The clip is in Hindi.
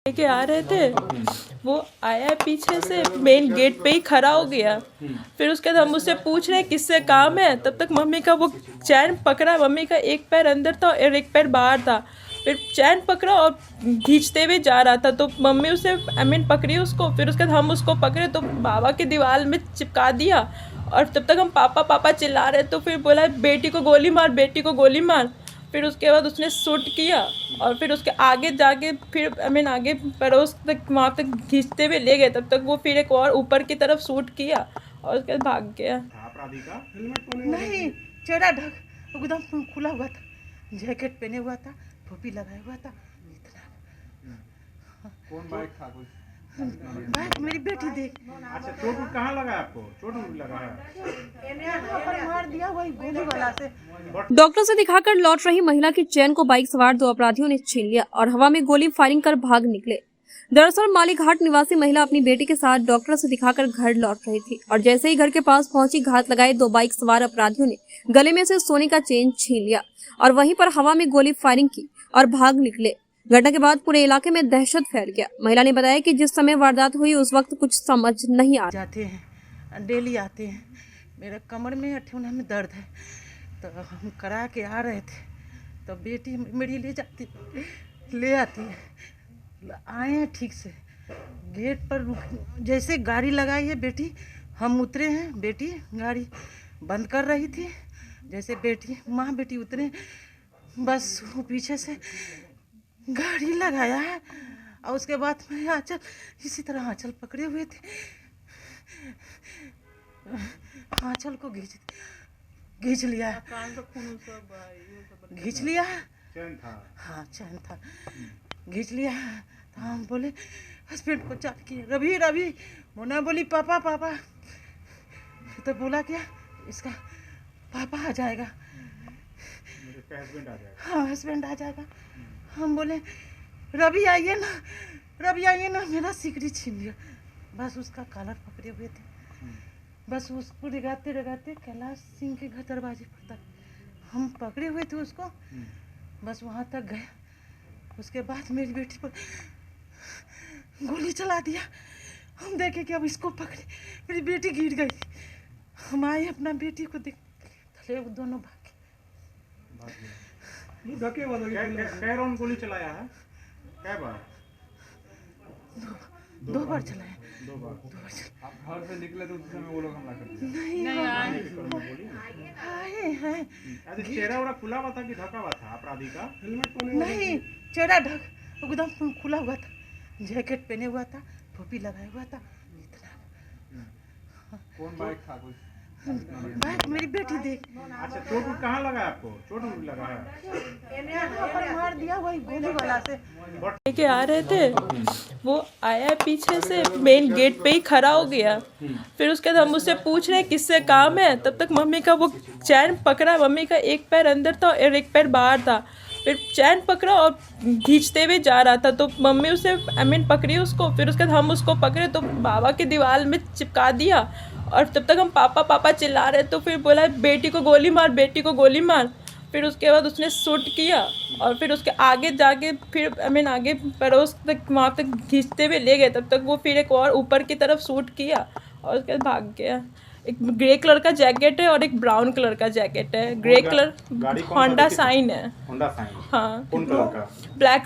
लेके आ रहे थे, वो आया पीछे से मेन गेट पे ही खड़ा हो गया। फिर उसके बाद हम उससे पूछ रहे हैं किससे काम है, तब तक मम्मी का वो चैन पकड़ा, मम्मी का एक पैर अंदर था और एक पैर बाहर था। फिर चैन पकड़ा और खींचते हुए जा रहा था, तो मम्मी उसे पकड़ी उसको। फिर उसके बाद हम उसको पकड़े तो बाबा की दीवार में चिपका दिया। और तब तक हम पापा पापा चिल्ला रहे, तो फिर बोला बेटी को गोली मार, बेटी को गोली मार। फिर उसके बाद उसने शूट किया और फिर उसके आगे जाके फिर आगे पड़ोस तक वहाँ तक खींचते हुए ले गए। तब तक वो फिर एक और ऊपर की तरफ शूट किया और उसके बाद भाग गया। अपराधी का हेलमेट नहीं, चेहरा ढक एकदम खुला हुआ था, जैकेट पहने हुआ था, टोपी लगाया हुआ था। इतना कौन बाइक था? कुछ बाइक मेरी बेटी देख। अच्छा, चोट कहाँ लगा है आपको? चोट लगा है? मार दिया वही गोली वाला से। डॉक्टर से दिखाकर लौट रही महिला की चैन को बाइक सवार दो अपराधियों ने छीन लिया और हवा में गोली फायरिंग कर भाग निकले। दरअसल मालीघाट निवासी महिला अपनी बेटी के साथ डॉक्टर से दिखाकर घर लौट रही थी और जैसे ही घर के पास पहुंची, घात लगाए दो बाइक सवार अपराधियों ने गले में से सोने का चेन छीन लिया और वहीं पर हवा में गोली फायरिंग की और भाग निकले। घटना के बाद पूरे इलाके में दहशत फैल गया। महिला ने बताया कि जिस समय वारदात हुई उस वक्त कुछ समझ नहीं आ रहा। जाते हैं, डेली आते हैं, मेरे कमर में ठेहुना में दर्द है, तो हम करा के आ रहे थे तो बेटी मेरी ले आती है। आए हैं ठीक से, गेट पर रुक, जैसे गाड़ी लगाई है बेटी, हम उतरे हैं, बेटी गाड़ी बंद कर रही थी। जैसे बेटी माँ बेटी उतरे, बस वो पीछे से गाड़ी लगाया है और उसके बाद मैं आंचल इसी तरह आंचल पकड़े हुए थे, आंचल को घींच लिया, घींच लिया। चैन था? हाँ चैन था, घींच लिया। तो हम बोले हस्बैंड को चाल किए, रवि रवि, मोना बोली पापा पापा, तो बोला क्या इसका पापा आ जाएगा, इसका हस्बैंड आ जाएगा। हाँ हस्बैंड आ जाएगा। हम बोले रवि आइए ना, रवि आइए ना, मेरा सिकड़ी छीन लिया। बस उसका कॉलर पकड़े हुए थे, बस उसको रिगाते रिगाते कैलाश सिंह के घर दरवाजे पर तक हम पकड़े हुए थे उसको, बस वहाँ तक गए। उसके बाद मेरी बेटी पर गोली चला दिया। हम देखे कि अब इसको पकड़े, मेरी बेटी गिर गई। हम आए अपना बेटी को देख, थले दोनों भागे। कै राउंड गोली चलाया है? कै बार? दो बार चलाए। दो बार। आप घर से निकले तो उस समय वो लोग हमला कर दिए? नहीं आए हैं। अरे चेहरा उड़ा खुला हुआ था कि ढका हुआ था अपराधी का? हेलमेट नहीं, चेहरा ढक एकदम खुला हुआ था, जैकेट पहने हुआ था, टोपी लगाया हुआ था। इतना कौन बाइक था? कुछ बाइक मेरी बेटी देख। अच्छा, चोट कहाँ लगा है आपको? चोट लगा है? मार दिया वही गोली वाला से। लेके आ रहे थे, वो आया पीछे से मेन गेट पे ही खड़ा हो गया। फिर उसके बाद हम उससे पूछ रहे हैं किससे काम है, तब तक मम्मी का वो चैन पकड़ा, मम्मी का एक पैर अंदर था और एक पैर बाहर था। फिर चैन पकड़ा और खींचते हुए जा रहा था, तो मम्मी उसे पकड़ी उसको। फिर उसके बाद हम उसको पकड़े तो बाबा की दीवार में चिपका दिया और तब तक हम पापा पापा चिल्ला रहे, तो फिर बोला बेटी को गोली मार, बेटी को गोली मार। फिर उसके बाद उसने शूट किया और फिर उसके आगे जाके फिर आगे पड़ोस तक वहाँ तक खींचते हुए ले गए। तब तक वो फिर एक और ऊपर की तरफ शूट किया और उसके बाद भाग गया। एक ग्रे कलर का जैकेट है और एक ब्राउन कलर का जैकेट है। ग्रे कलर गाड़ी कौन सा होंडा देखी? साइन है। Honda sign? हाँ, कौन कलर का? ब्लैक